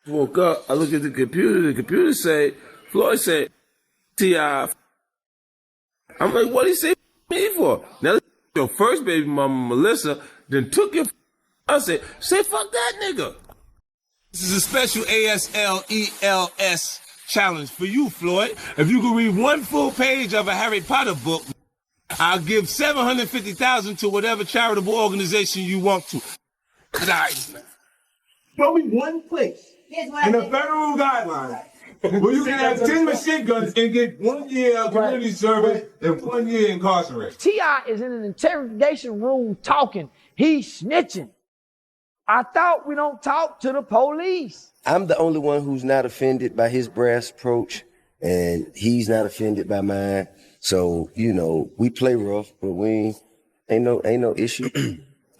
Woke up, I look at the computer say, Floyd said, T.I. I'm like, what did he say me for? Now, your first baby mama, Melissa, then took your I said, say fuck that nigga. This is a special ASLELS challenge for you, Floyd. If you can read one full page of a Harry Potter book, I'll give $750,000 to whatever charitable organization you want to. Show me one place in the federal guidelines where you can have 10 machine guns and get 1 year of community service and 1 year incarcerated. T.I. is in an interrogation room talking. He's snitching. I thought we don't talk to the police. I'm the only one who's not offended by his brass approach, and he's not offended by mine. So, you know, we play rough, but ain't no issue.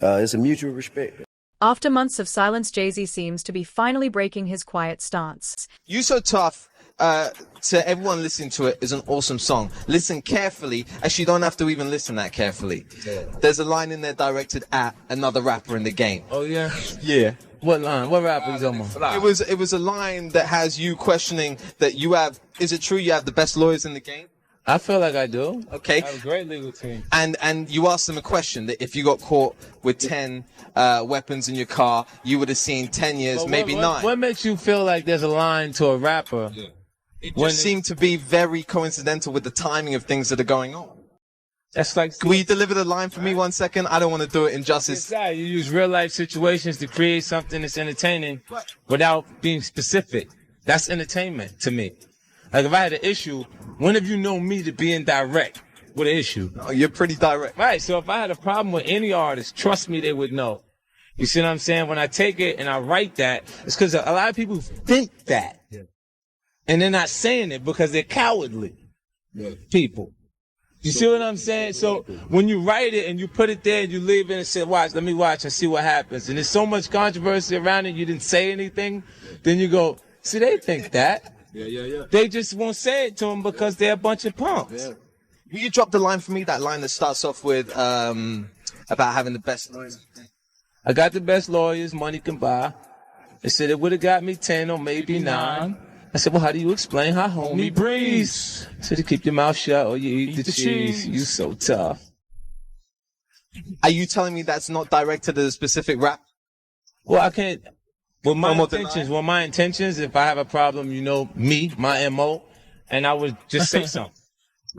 It's a mutual respect. After months of silence, Jay-Z seems to be finally breaking his quiet stance. You So Tough, to everyone listening to it, is an awesome song. Listen carefully. Actually, you don't have to even listen that carefully. Yeah. There's a line in there directed at another rapper in the game. Oh, yeah? Yeah. What line? What rapper is on? It was a line that has you questioning that you have, is it true you have the best lawyers in the game? I feel like I do. Okay. I have a great legal team. And you asked them a question that if you got caught with 10 weapons in your car, you would have seen 10 years, maybe 9. What makes you feel like there's a line to a rapper? Yeah. It just seemed to be very coincidental with the timing of things that are going on. That's like. Will you deliver the line for me 1 second? I don't want to do it injustice. You use real life situations to create something that's entertaining without being specific. That's entertainment to me. Like if I had an issue, when have you known me to be indirect with an issue? Oh, you're pretty direct. Right, so if I had a problem with any artist, trust me, they would know. You see what I'm saying? When I take it and I write that, it's because a lot of people think that. Yeah. And they're not saying it because they're cowardly people. You see what I'm saying? So when you write it and you put it there and you leave it and say, let me watch and see what happens. And there's so much controversy around it, you didn't say anything. Then you go, see, they think that. Yeah. They just won't say it to them because they're a bunch of punks. Yeah. Will you drop the line for me? That line that starts off with about having the best lawyers. I got the best lawyers money can buy. They said it would have got me 10 or maybe 9. I said, well, how do you explain how homie breathes? I said, you keep your mouth shut or you eat the cheese. You so tough. Are you telling me that's not directed at a specific rap? Well, I can't. With my intentions, if I have a problem, you know, my MO, and I would just say something.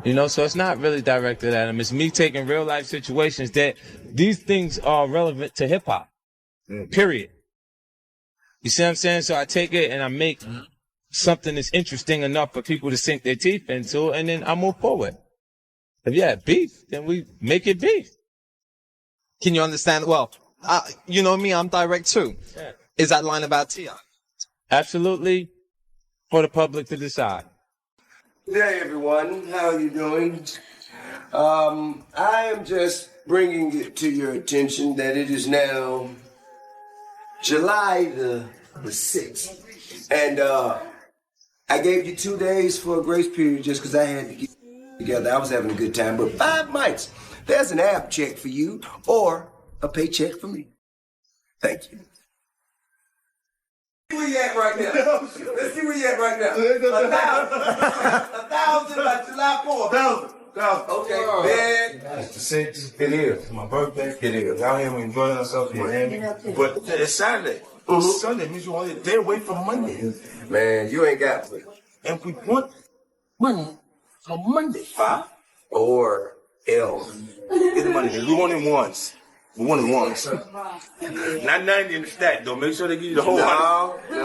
You know, so it's not really directed at him. It's me taking real life situations that these things are relevant to hip hop. Period. You see what I'm saying? So I take it and I make something that's interesting enough for people to sink their teeth into, and then I move forward. If you have beef, then we make it beef. Can you understand? Well, you know me, I'm direct too. Yeah. Is that line about T.I.? Absolutely, for the public to decide. Hey everyone, how are you doing? I am just bringing it to your attention that it is now July the 6th. And I gave you 2 days for a grace period just because I had to get together. I was having a good time, but 5 mics. There's an app check for you or a paycheck for me. Thank you. Where you at right now? Let's see where you at right now. 1,000 by July 4th. 1,000. Okay, man. It's the 6th. It is. It's my birthday. It is. Out here, we enjoying ourselves in Miami. But it's Saturday. Sunday means you're only a day away from Monday. Man, you ain't got it. And we want money on Monday. 5 or L. Get the money. We want it once. We want it once. Not 90 in the stack, though. Make sure they give you the whole 100. No.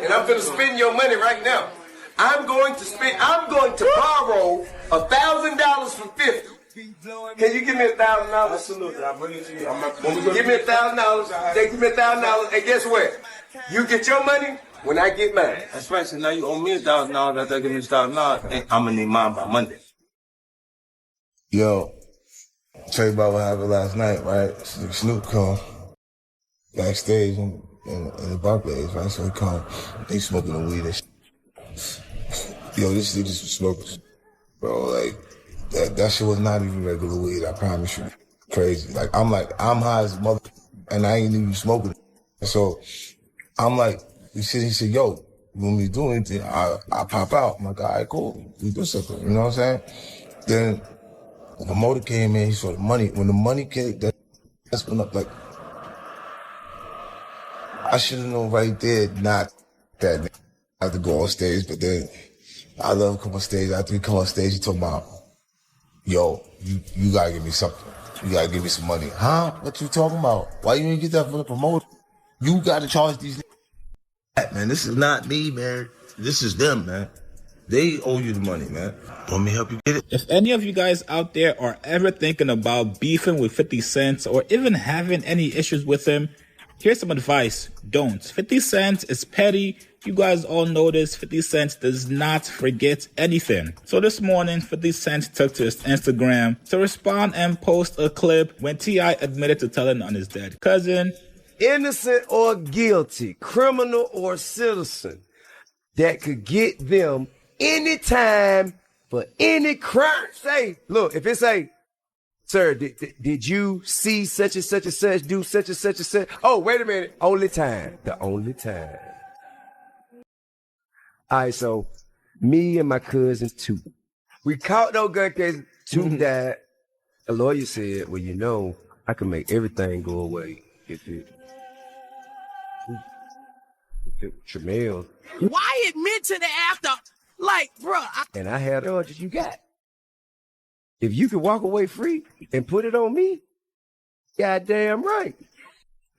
And I'm gonna spend your money right now. I'm going to borrow $1,000 from 50. Can you give me $1,000? Absolutely. I'll bring it to you. Give me $1,000. They give me $1,000. And guess what? You get your money when I get mine. That's right. So now you owe me $1,000. After I give me $1,000, and I'm gonna need mine by Monday. Yo, tell you about what happened last night, right? Snoop come backstage in the Barclays, right? So he come, they smoking the weed and shit. Yo, this nigga just smoking, bro. Like that shit was not even regular weed. I promise you, crazy. I'm high as mother, and I ain't even smoking. So I'm like, he said, yo, you want me to do anything? I pop out. I'm like, all right, cool. We do something. You know what I'm saying? Then the promoter came in, he saw the money. When the money came, that's when like, I should have known right there, not that I have to go on stage, but then I love to come on stage. After we come on stage, you talk about, yo, you gotta give me something. You gotta give me some money. Huh? What you talking about? Why you didn't get that from the promoter? You gotta charge these man, this is not me, man. This is them, man. They owe you the money, man. Want me to help you get it? If any of you guys out there are ever thinking about beefing with 50 Cent or even having any issues with him, here's some advice. Don't. 50 Cent is petty. You guys all know this. 50 Cent does not forget anything. So this morning, 50 Cent took to his Instagram to respond and post a clip when T.I. admitted to telling on his dead cousin. Innocent or guilty, criminal or citizen, that could get them anytime for any crime. Say, look, if it say, sir, did you see such and such do such and such and such? Oh, wait a minute. Only time. The only time. All right, so me and my cousins, two. We caught no gun cases. Two died. A lawyer said, well, you know, I can make everything go away if it Tremel. Why admit to the after? Like, bruh. And I had charges you got. If you could walk away free and put it on me, goddamn right.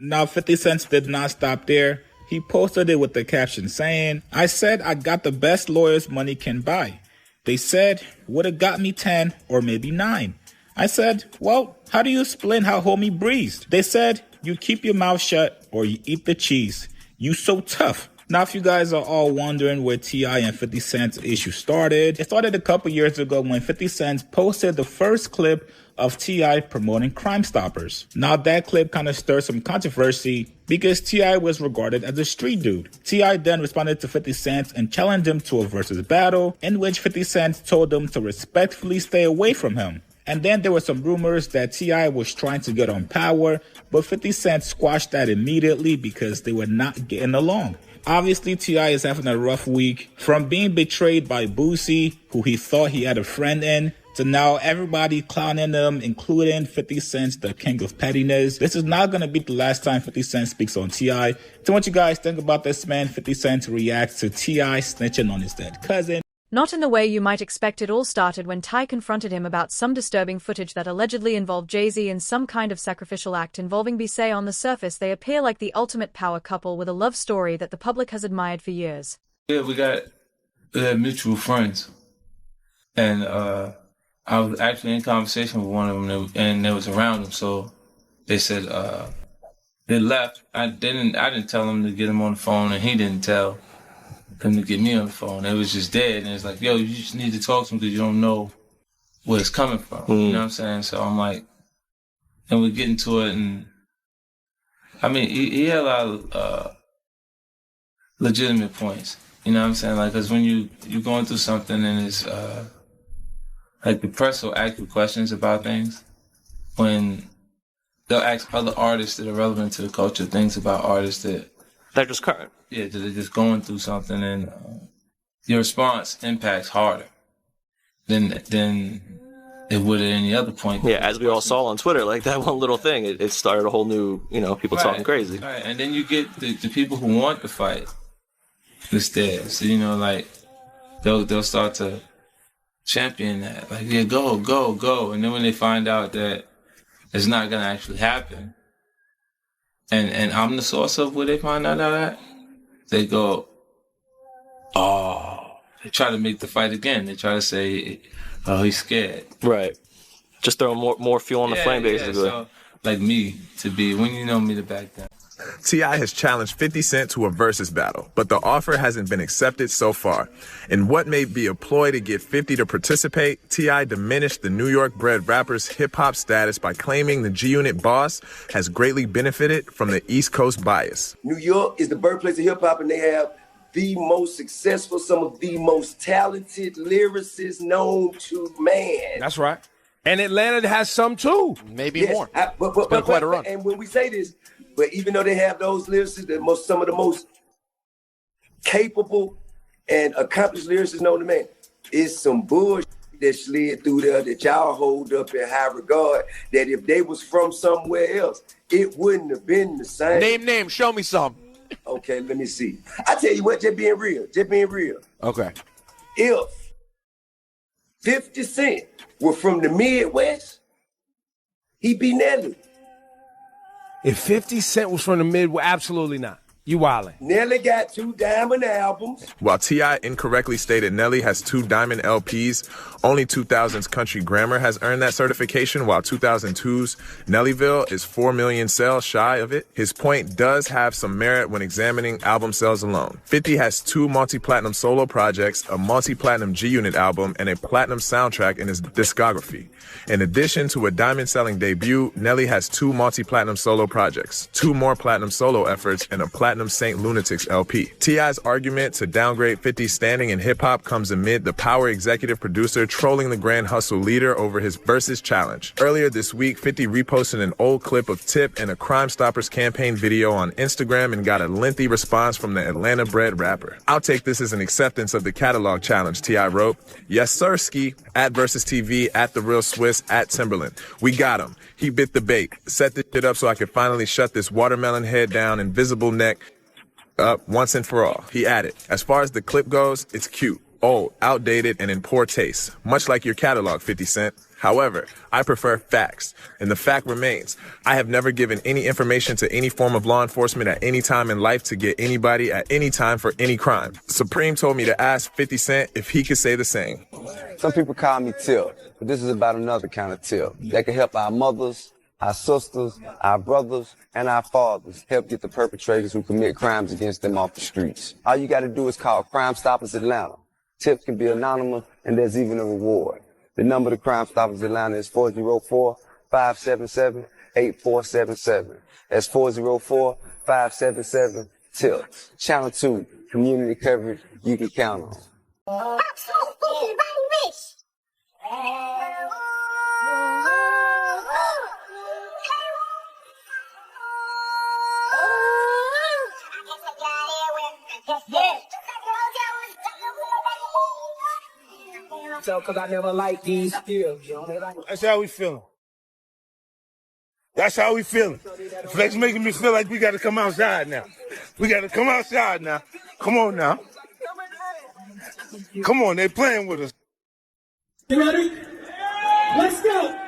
Now, 50 Cent did not stop there. He posted it with the caption saying, I said I got the best lawyers money can buy. They said, would have got me 10 or maybe 9. I said, well, how do you explain how homie breathed? They said, you keep your mouth shut or you eat the cheese. You so tough. Now, if you guys are all wondering where T.I. and 50 Cent's issue started, it started a couple years ago when 50 Cent posted the first clip of T.I. promoting Crime Stoppers. Now, that clip kind of stirred some controversy because T.I. was regarded as a street dude. T.I. then responded to 50 Cent and challenged him to a versus battle in which 50 Cent told him to respectfully stay away from him. And then there were some rumors that T.I. was trying to get on Power, but 50 Cent squashed that immediately because they were not getting along. Obviously, T.I. is having a rough week. From being betrayed by Boosie, who he thought he had a friend in, to now everybody clowning him, including 50 Cent, the king of pettiness. This is not going to be the last time 50 Cent speaks on T.I. So what you guys think about this man? 50 Cent reacts to T.I. snitching on his dead cousin. Not in the way you might expect. It all started when Ty confronted him about some disturbing footage that allegedly involved Jay-Z in some kind of sacrificial act involving Beyoncé. On the surface, they appear like the ultimate power couple with a love story that the public has admired for years. Yeah, we had mutual friends. And I was actually in conversation with one of them, and they was around them. So they said they left. I didn't tell them to get him on the phone, and he didn't tell him to get me on the phone. It was just dead, and it's like, yo, you just need to talk to him because you don't know where it's coming from. You know what I'm saying? So I'm like, and we get into it, and I mean, he had a lot of legitimate points. You know what I'm saying? Like, because when you're going through something and it's like the press will ask you questions about things, when they'll ask other artists that are relevant to the culture things about artists that they're just current. Yeah, they're just going through something, and your response impacts harder than it would at any other point. Yeah, as we all saw on Twitter, like that one little thing, it started a whole new, people talking crazy. Right, and then you get the people who want to fight that's there. So, like, they'll start to champion that. Like, yeah, go. And then when they find out that it's not going to actually happen, and I'm the source of where they find out that, they go, oh, they try to make the fight again. They try to say, oh, he's scared. Right. Just throw more fuel on the flame, basically. So, like me, to be, when you know me to back down. T.I. has challenged 50 Cent to a versus battle, but the offer hasn't been accepted so far. In what may be a ploy to get 50 to participate, T.I. diminished the New York-bred rapper's hip-hop status by claiming the G-Unit boss has greatly benefited from the East Coast bias. New York is the birthplace of hip-hop, and they have the most successful, some of the most talented lyricists known to man. That's right. And Atlanta has some too. Maybe more. But quite a run. And when we say this, But even though they have those lyricists, some of the most capable and accomplished lyricists known to man, it's some bullshit that slid through there that y'all hold up in high regard, that if they was from somewhere else, it wouldn't have been the same. Name, show me some. Okay, let me see. I tell you what, just being real. Okay. If 50 Cent were from the Midwest, he'd be Nelly. If 50 Cent was from the Midwest, absolutely not. You wildin'. Nelly got 2 diamond albums. While T.I. incorrectly stated Nelly has 2 diamond LPs, only 2000's Country Grammar has earned that certification, while 2002's Nellyville is 4 million sales shy of it. His point does have some merit when examining album sales alone. 50 has 2 multi-platinum solo projects, a multi-platinum G-Unit album, and a platinum soundtrack in his discography. In addition to a diamond-selling debut, Nelly has 2 multi-platinum solo projects, 2 more platinum solo efforts, and a platinum Saint Lunatics LP. T.I.'s argument to downgrade 50's standing in hip-hop comes amid the Power executive producer trolling the Grand Hustle leader over his Versus challenge. Earlier this week, 50 reposted an old clip of Tip in a Crime Stoppers campaign video on Instagram and got a lengthy response from the Atlanta-bred rapper. I'll take this as an acceptance of the catalog challenge, T.I. wrote. Yes, sirski, at Versus TV, at The Real Swiss, at Timberland. We got him. He bit the bait. Set this shit up so I could finally shut this watermelon head down, invisible neck up once and for all. He added, as far as the clip goes, it's cute, old, outdated, and in poor taste, much like your catalog, 50 Cent. However, I prefer facts, and the fact remains, I have never given any information to any form of law enforcement at any time in life to get anybody at any time for any crime. Supreme told me to ask 50 Cent if he could say the same. Some people call me Tip, but this is about another kind of tip that can help our mothers, our sisters, our brothers, and our fathers help get the perpetrators who commit crimes against them off the streets. All you got to do is call Crime Stoppers Atlanta. Tips can be anonymous, and there's even a reward. The number to Crime Stoppers Atlanta is 404-577-8477. That's 404-577-TIPS. Channel 2, community coverage you can count on. Cause I never liked these skills, That's how we feeling. That's how we feeling. Flex making me feel like we gotta come outside now. We gotta come outside now. Come on now. Come on, they playing with us. You ready? Let's go.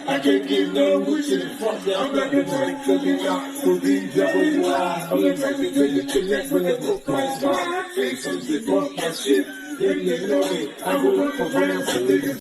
I can't get none with you. Fuck that. I'm not gonna drink till you got to be WI. I'm gonna take it till you connect when the book comes by. Ain't some shit, fuck my shit. Yeah, you know me. I grew up around some niggas.